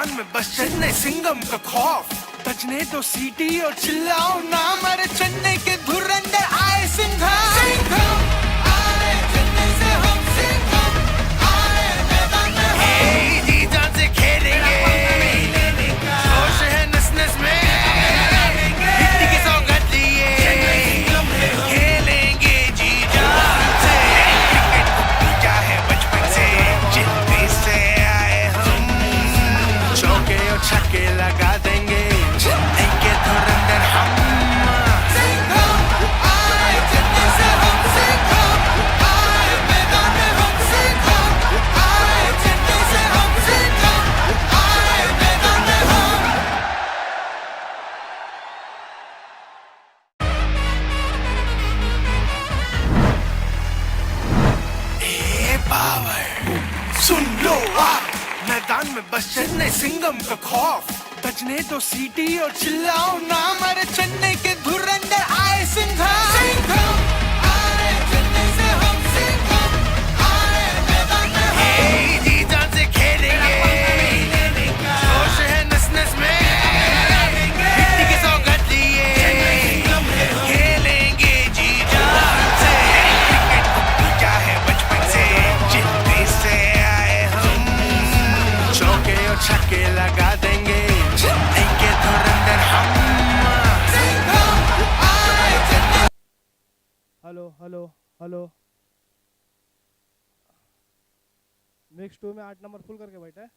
मैदान में बस चेन्नई सिंघम का खौफ, बजने दो सीटी और चिल्लाओ नाम, अरे चेन्नई के धुरंधर आए सिंघम, सिंघम आए चेन्नई से हम, सिंघम आए मैदान में हम, जी जान से खेलेंगे, जोश है नस नस में, हिंदी की सौगंध लिए खेलेंगे जी जान से, क्रिकेट को पूजा है बचपन से, चिट्ठी से आए हम, चौके और छक्के लगा देंगे, चेन्नई के धुरंधर हम, सिंघम आए चेन्नई से हम, सिंघम आए मैदान में हम, सिंघम आए चेन्नई से हम, सिंघम आए मैदान में हम। ए पावर सुन लो आप, मैदान में बस चेन्नई सिंघम का खौफ, बजने दो सीटी और चिल्लाओ नाम, अरे चेन्नई के धुरंधर आए सिंघम, सिंघम आए चेन्नई से हम, सिंघम आए मैदान में हम, जी जान से खेलेंगे, जोश है नस नस में, हिंदी की सौगंध लिए खेलेंगे जी जान से, क्रिकेट को पूजा है बचपन से, चिट्ठी से आए हम, चौके और छक्के लगा देंगे, चेन्नई के धुरंधर हम, सिंघम आए Chennai. Hello hello hello, mix 2 में 8 नंबर फुल करके बैठा है,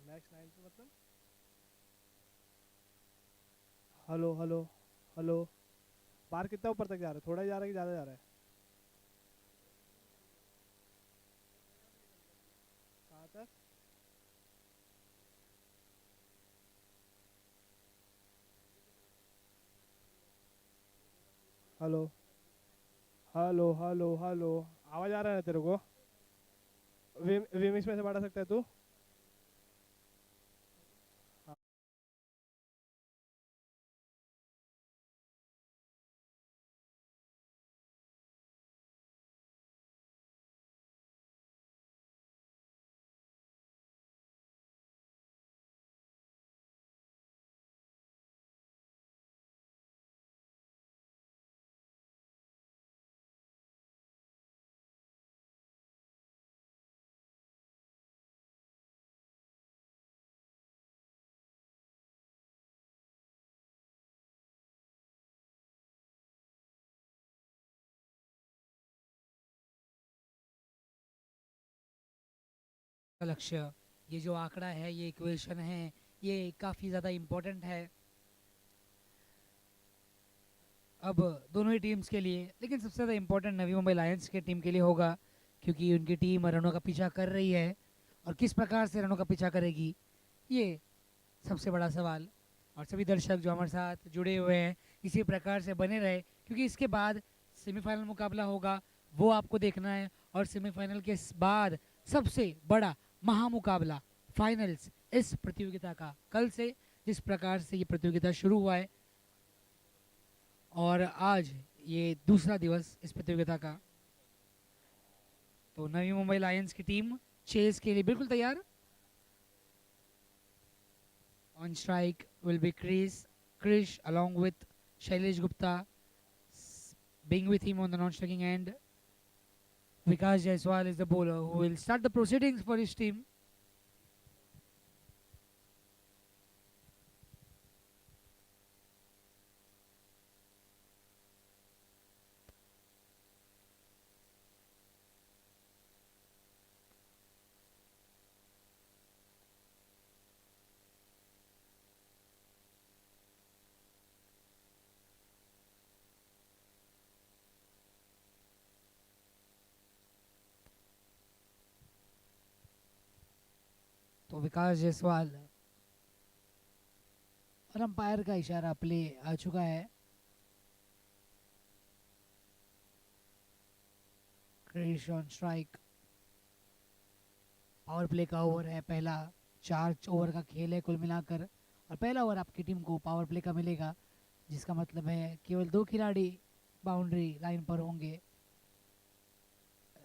मैक्स 9 पे मतलब। हेलो हेलो हेलो, बार कितना ऊपर तक जा रहा है, थोड़ा ही जा रहा है कि ज़्यादा जा रहा है? कहाँ तक? हेलो हेलो हेलो हेलो, आवाज़ आ रहा है तेरे को? विमिक्स में से बढ़ा सकता है तू? लक्ष्य, ये जो आंकड़ा है, ये इक्वेशन है, ये काफ़ी ज़्यादा इम्पोर्टेंट है अब दोनों ही टीम्स के लिए, लेकिन सबसे ज़्यादा इम्पोर्टेंट नवी मुंबई लायंस के टीम के लिए होगा, क्योंकि उनकी टीम रनों का पीछा कर रही है, और किस प्रकार से रनों का पीछा करेगी, ये सबसे बड़ा सवाल। और सभी दर्शक जो हमारे साथ जुड़े हुए हैं, इसी प्रकार से बने रहे, क्योंकि इसके बाद सेमीफाइनल मुकाबला होगा, वो आपको देखना है, और सेमीफाइनल के बाद सबसे बड़ा महामुकाबला फाइनल्स इस प्रतियोगिता का, कल से जिस प्रकार से ये प्रतियोगिता शुरू हुआ है और आज ये दूसरा दिवस इस प्रतियोगिता का, तो नवी मुंबई लायंस की टीम चेस के लिए बिल्कुल तैयार। On strike will be Krish along with Shailesh Gupta, being with him on the non-striking end. Vikas Jaiswal is the bowler who will start the proceedings for his team. तो विकास जायसवाल, और umpire का इशारा play आ चुका है। Krish on strike, power play का over है पहला, 4 ओवर का खेल है कुल मिलाकर, और पहला ओवर आपकी टीम को पावर प्ले का मिलेगा, जिसका मतलब है केवल 2 खिलाड़ी बाउंड्री लाइन पर होंगे।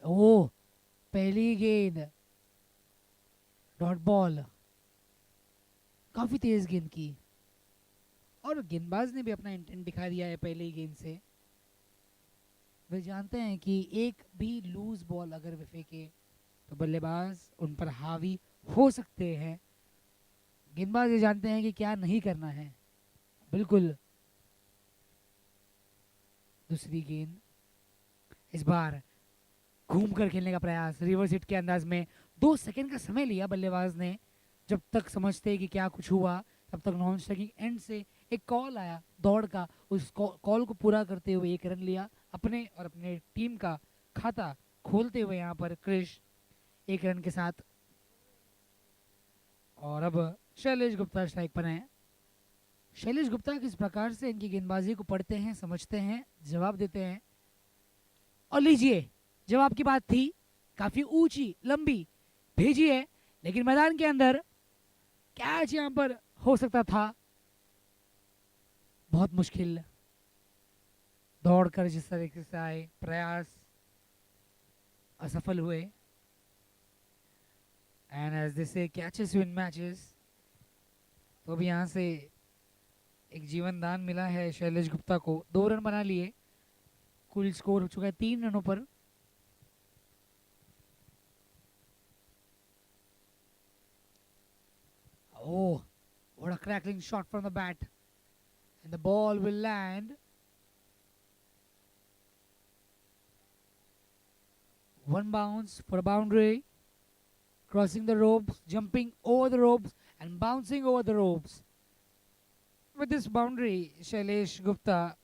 ओह, पहली गेंद डॉट बॉल, काफी तेज गेंद की और गेंदबाज ने भी अपना इंटेंट दिखा दिया है पहले ही गेंद से। वे जानते हैं कि एक भी लूज बॉल अगर वे फेंके तो बल्लेबाज उन पर हावी हो सकते हैं। गेंदबाज ये जानते हैं कि क्या नहीं करना है। बिल्कुल दूसरी गेंद, इस बार घूम कर खेलने का प्रयास, रिवर्स हिट के अंदाज में। 2 सेकंड का समय लिया बल्लेबाज ने, जब तक समझते कि क्या कुछ हुआ तब तक नॉन स्ट्राइकिंग एंड से एक कॉल आया दौड़ का। उस कॉल को पूरा करते हुए 1 रन लिया, अपने और अपने टीम का खाता खोलते हुए यहाँ पर क्रिश 1 रन के साथ। और अब शैलेश गुप्ता स्ट्राइक पर हैं। शैलेश गुप्ता किस प्रकार से इनकी गेंदबाजी को पढ़ते हैं, समझते हैं, जवाब देते हैं। और लीजिए, जवाब की बात थी, काफी ऊंची लंबी भेजी है, लेकिन मैदान के अंदर कैच यहां पर हो सकता था। बहुत मुश्किल दौड़कर जिस तरीके से आए, प्रयास असफल हुए। एंड एज दे से कैचेस विन मैचेस, तो अभी यहां से एक जीवन दान मिला है शैलेश गुप्ता को। 2 रन बना लिए, कुल स्कोर हो चुका है 3 रनों पर। Oh, what a crackling shot from the bat. And the ball will land. One bounce for a boundary. Crossing the ropes, jumping over the ropes, and bouncing over the ropes. With this boundary, Shailesh Gupta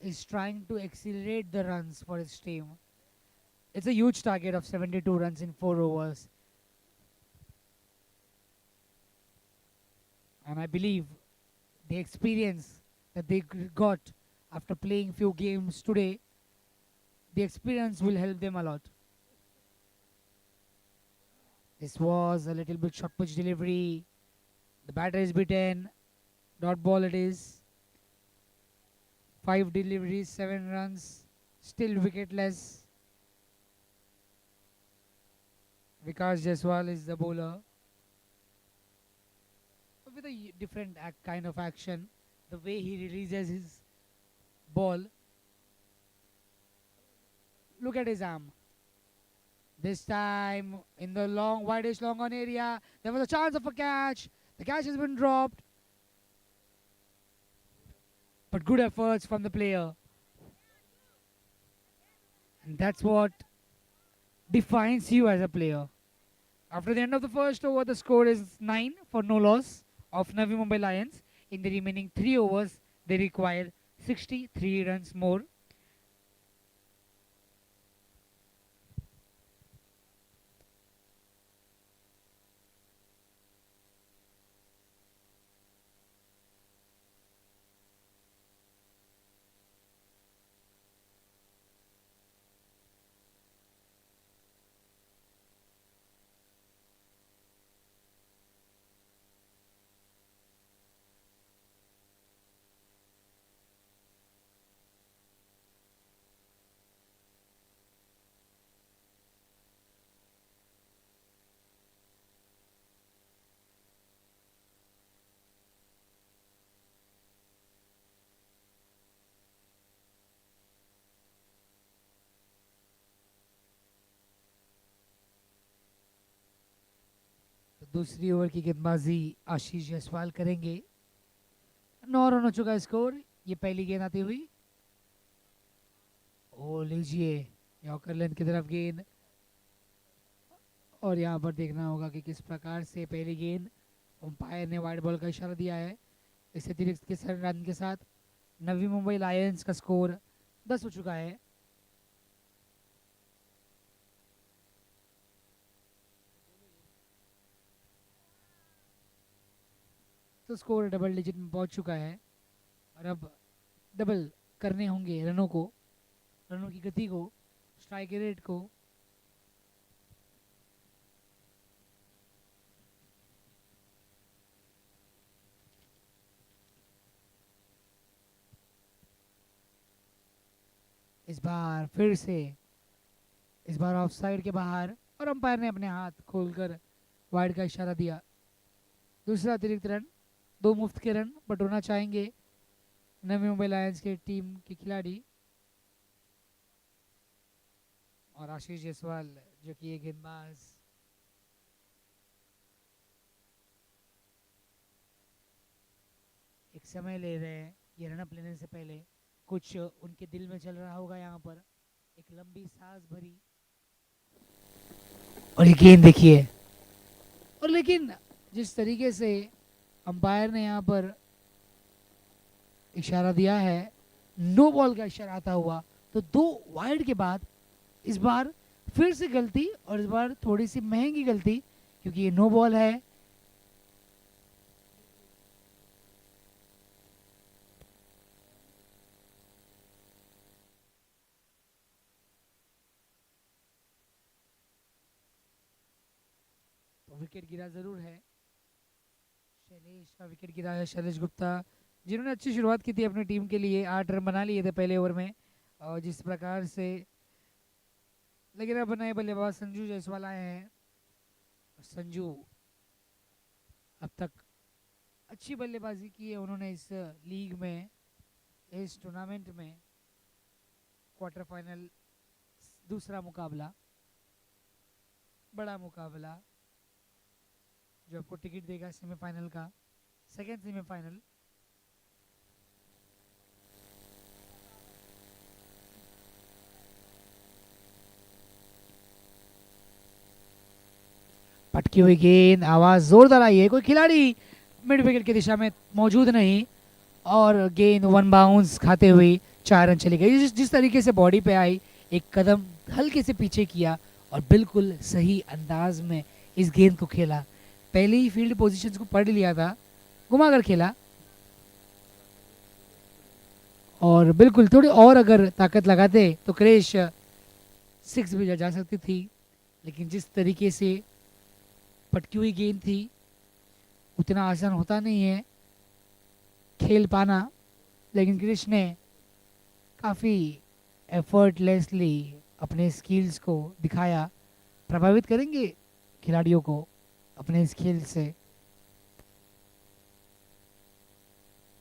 is trying to accelerate the runs for his team. It's a huge target of 72 runs in 4 overs. And I believe the experience that they got after playing few games today, the experience will help them a lot. This was a little bit short pitch delivery. The batter is beaten. Dot ball it is. 5 deliveries, 7 runs. Still wicketless. Vikas Jaiswal is the bowler. With a different kind of action, the way he releases his ball. Look at his arm. This time in the long, wideish long on area, there was a chance of a catch. The catch has been dropped. But good efforts from the player. And that's what defines you as a player. After the end of the first over, the score is 9 for no loss of Navi Mumbai Lions. In the remaining 3 overs, they require 63 runs more. दूसरी over की गेंदबाजी आशीष जायसवाल करेंगे। 9 run हो चुका है score. ये पहली गेंद आती हुई, ओ लीजिए यॉर्कर लेंथ की तरफ गेंद। और यहाँ पर देखना होगा कि किस प्रकार से पहली गेंद, अंपायर ने वाइड बॉल का इशारा दिया है। इससे अतिरिक्त के रन के साथ नवी मुंबई लायंस का स्कोर 10 हो चुका है। तो स्कोर डबल डिजिट में पहुंच चुका है और अब डबल करने होंगे रनों को, रनों की गति को, स्ट्राइक रेट को। इस बार फिर से, इस बार ऑफ साइड के बाहर और अंपायर ने अपने हाथ खोलकर वाइड का इशारा दिया। दूसरा अतिरिक्त रन, 2 मुफ्त के रन बटोरना चाहेंगे नवी मुंबई लायंस के टीम के खिलाड़ी। और आशीष जायसवाल जो कि एक गेंदबाज एक समय ले रहे हैं, ये रनअप लेने से पहले कुछ उनके दिल में चल रहा होगा यहाँ पर, एक लंबी सांस भरी। और ये गेंद देखिए, और लेकिन जिस तरीके से अंपायर ने यहाँ पर इशारा दिया है, नो बॉल का इशारा आता हुआ, तो 2 वाइड के बाद इस बार फिर से गलती, और इस बार थोड़ी सी महंगी गलती, क्योंकि ये नो बॉल है। तो विकेट गिरा जरूर है, शैलेश का विकेट गिरा है। शैलेश गुप्ता जिन्होंने अच्छी शुरुआत की थी अपनी टीम के लिए, 8 रन बना लिए थे पहले ओवर में, और जिस प्रकार से, लेकिन अब नए बल्लेबाज संजू जायसवाल आए हैं। संजू अब तक अच्छी बल्लेबाजी की है उन्होंने इस लीग में, इस टूर्नामेंट में। क्वार्टर फाइनल, दूसरा मुकाबला, बड़ा मुकाबला जो आपको टिकट देगा सेमीफाइनल का, सेकेंड सेमीफाइनल। पटकी हुई गेंद, आवाज जोरदार आई है, कोई खिलाड़ी मिड विकेट की दिशा में मौजूद नहीं, और गेंद 1 बाउंस खाते हुए 4 रन चली गई। जिस तरीके से बॉडी पे आई, एक कदम हल्के से पीछे किया और बिल्कुल सही अंदाज में इस गेंद को खेला। पहले ही फील्ड पोजीशंस को पढ़ लिया था, घुमा कर खेला, और बिल्कुल थोड़ी और अगर ताकत लगाते तो क्रेश 6 भी जा सकती थी, लेकिन जिस तरीके से पटकी हुई गेंद थी, उतना आसान होता नहीं है खेल पाना, लेकिन क्रिश ने काफ़ी एफर्टलेसली अपने स्किल्स को दिखाया। प्रभावित करेंगे खिलाड़ियों को अपने इस खेल से।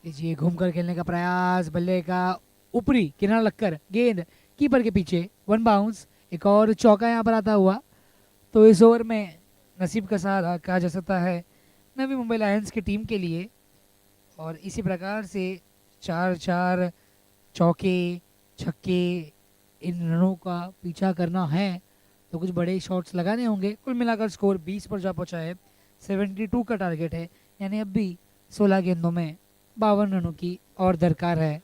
लीजिए घूमकर खेलने का प्रयास, बल्ले का ऊपरी किनारा लगकर गेंद कीपर के पीछे, 1 बाउंस, एक और चौका यहाँ पर आता हुआ। तो इस ओवर में नसीब का सहारा कहा जा सकता है नवी मुंबई लायंस की टीम के लिए, और इसी प्रकार से 4-4 चौके छक्के इन रनों का पीछा करना है तो कुछ बड़े शॉट्स लगाने होंगे। कुल मिलाकर स्कोर 20 पर जा पहुंचा है, 72 का टारगेट है, यानी अब भी 16 गेंदों में 52 रनों की और दरकार है।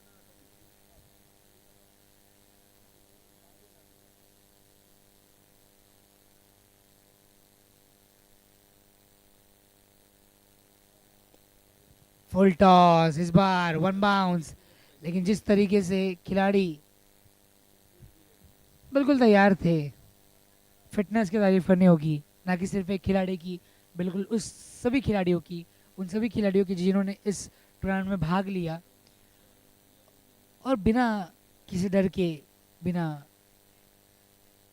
फुल टॉस, इस बार 1 बाउंस, लेकिन जिस तरीके से खिलाड़ी बिल्कुल तैयार थे, फिटनेस की तारीफ करनी होगी, ना कि सिर्फ एक खिलाड़ी की, बिल्कुल उस सभी खिलाड़ियों की, उन सभी खिलाड़ियों की जिन्होंने इस टूर्नामेंट में भाग लिया और बिना किसी डर के, बिना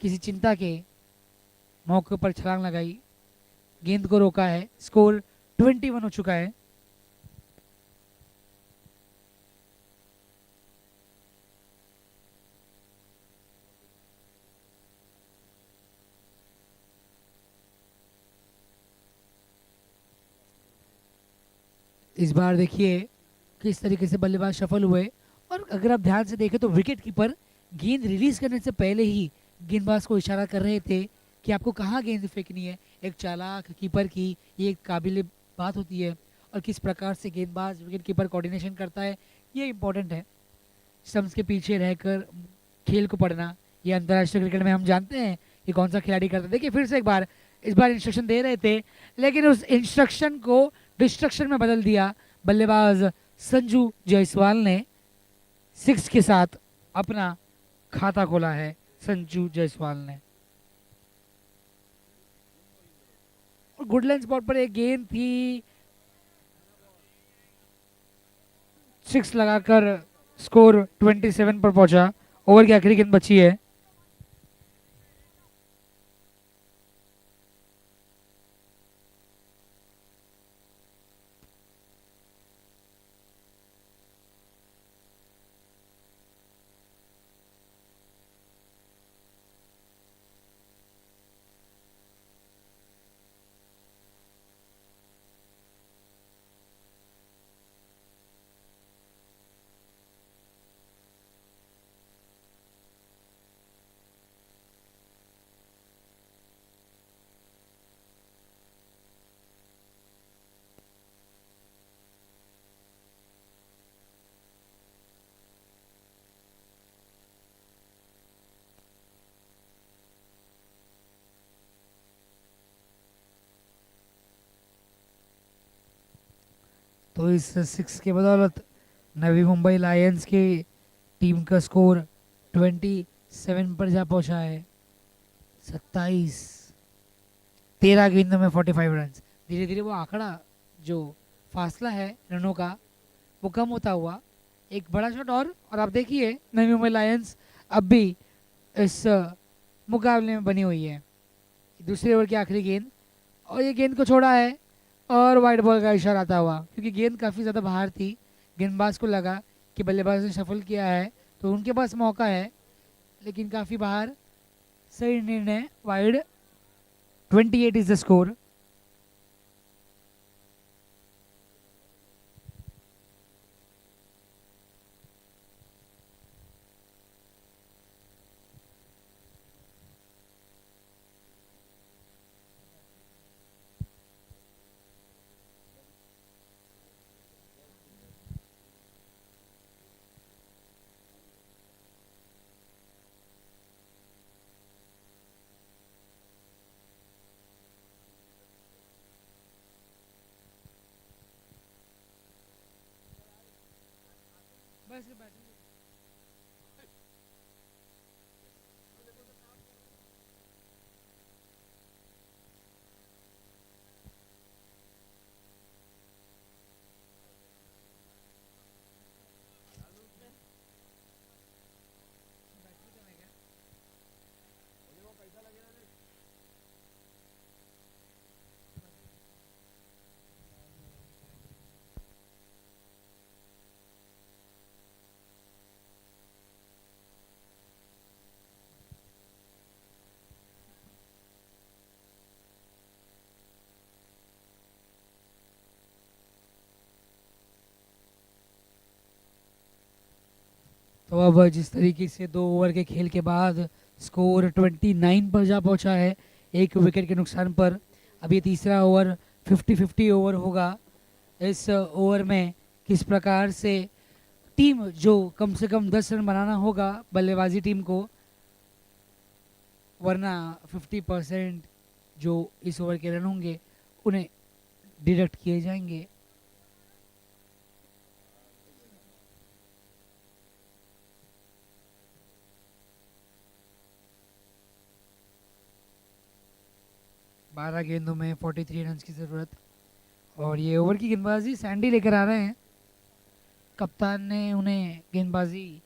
किसी चिंता के मौके पर छलांग लगाई, गेंद को रोका है। स्कोर 21 हो चुका है। इस बार देखिए किस तरीके से बल्लेबाज सफल हुए, और अगर आप ध्यान से देखें तो विकेट कीपर गेंद रिलीज करने से पहले ही गेंदबाज को इशारा कर रहे थे कि आपको कहाँ गेंद फेंकनी है। एक चालाक कीपर की ये एक काबिल बात होती है, और किस प्रकार से गेंदबाज विकेट कीपर कोऑर्डिनेशन करता है, ये इंपॉर्टेंट है। स्टंप्स के पीछे रहकर खेल को पढ़ना, ये अंतर्राष्ट्रीय क्रिकेट में हम जानते हैं कि कौन सा खिलाड़ी करता है। देखिए फिर से एक बार, इस बार इंस्ट्रक्शन दे रहे थे, लेकिन उस इंस्ट्रक्शन को डिस्ट्रक्शन में बदल दिया बल्लेबाज संजू जायसवाल ने। 6 के साथ अपना खाता खोला है संजू जायसवाल ने। और गुडलैंड स्पॉट पर एक गेंद थी, 6 लगाकर स्कोर 27 पर पहुंचा। ओवर की आखिरी गेंद बची है। तो इस सिक्स के बदौलत नवी मुंबई लायंस की टीम का स्कोर 27 पर जा पहुंचा है। 13 गेंदों में 45 रन। धीरे धीरे वो आंकड़ा जो फासला है रनों का वो कम होता हुआ। एक बड़ा शॉट और आप देखिए नवी मुंबई लायंस अब भी इस मुकाबले में बनी हुई है। दूसरे ओवर की आखिरी गेंद और ये गेंद को छोड़ा है और वाइड बॉल का इशारा आता हुआ, क्योंकि गेंद काफ़ी ज़्यादा बाहर थी। गेंदबाज को लगा कि बल्लेबाज ने शफल किया है तो उनके पास मौका है, लेकिन काफ़ी बाहर। सही निर्णय, वाइड। 28 is the score. बस तो अब जिस तरीके से 2 ओवर के खेल के बाद स्कोर 29 पर जा पहुंचा है, 1 विकेट के नुकसान पर। अब ये तीसरा ओवर 50-50 ओवर होगा। इस ओवर में किस प्रकार से टीम जो कम से कम 10 रन बनाना होगा बल्लेबाजी टीम को, वरना 50% जो इस ओवर के रन होंगे उन्हें डिडक्ट किए जाएंगे। बारह गेंदों में 43 रन की ज़रूरत। और ये ओवर की गेंदबाजी सैंडी लेकर आ रहे हैं। कप्तान ने उन्हें गेंदबाजी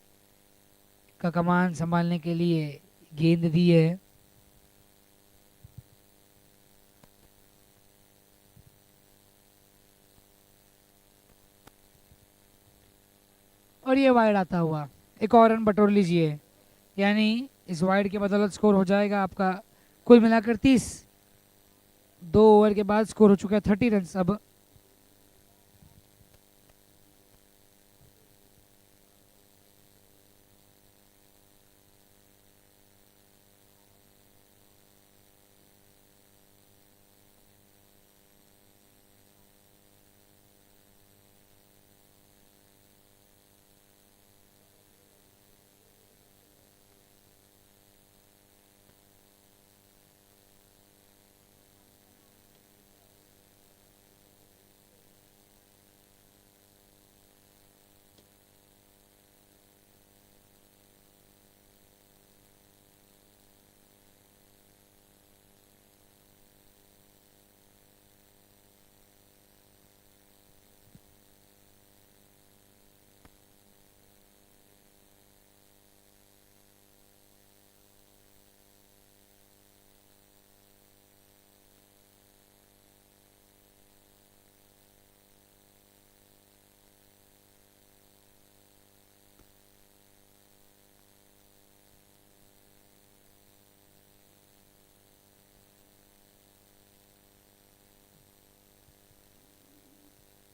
का कमान संभालने के लिए गेंद दी है। और ये वाइड आता हुआ, एक और रन बटोर लीजिए, यानी इस वाइड के बदौलत स्कोर हो जाएगा आपका कुल मिलाकर 30। 2 ओवर के बाद स्कोर हो चुका है 30 रन अब।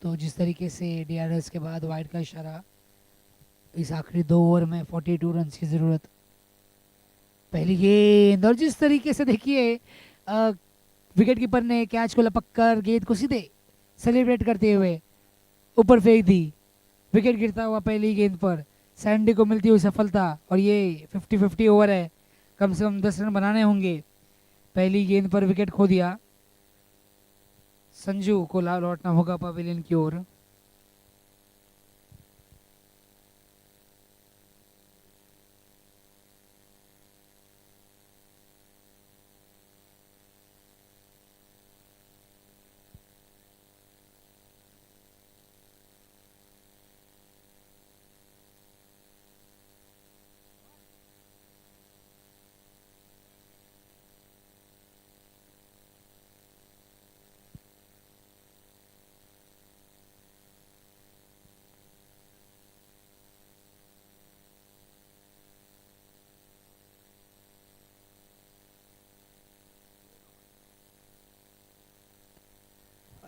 तो जिस तरीके से डीआरएस के बाद वाइड का इशारा, इस आखिरी 2 ओवर में 42 रन की ज़रूरत। पहली गेंद और जिस तरीके से देखिए विकेट कीपर ने कैच को लपक कर गेंद को सीधे सेलिब्रेट करते हुए ऊपर फेंक दी। विकेट गिरता हुआ पहली गेंद पर सैंडी को मिलती हुई सफलता। और ये 50-50 ओवर है, कम से कम 10 रन बनाने होंगे। पहली गेंद पर विकेट खो दिया। संजू को लौटना होगा पवेलियन की ओर।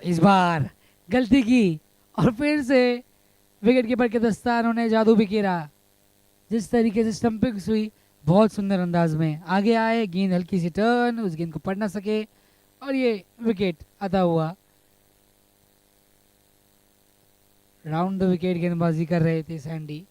इस बार गलती की और फिर से विकेट कीपर के दस्तानों ने जादू भी खेला। जिस तरीके से स्टंपिंग हुई बहुत सुंदर अंदाज में आगे आए, गेंद हल्की सी टर्न, उस गेंद को पढ़ ना सके और ये विकेट अदा हुआ। राउंड द विकेट गेंदबाजी कर रहे थे सैंडी।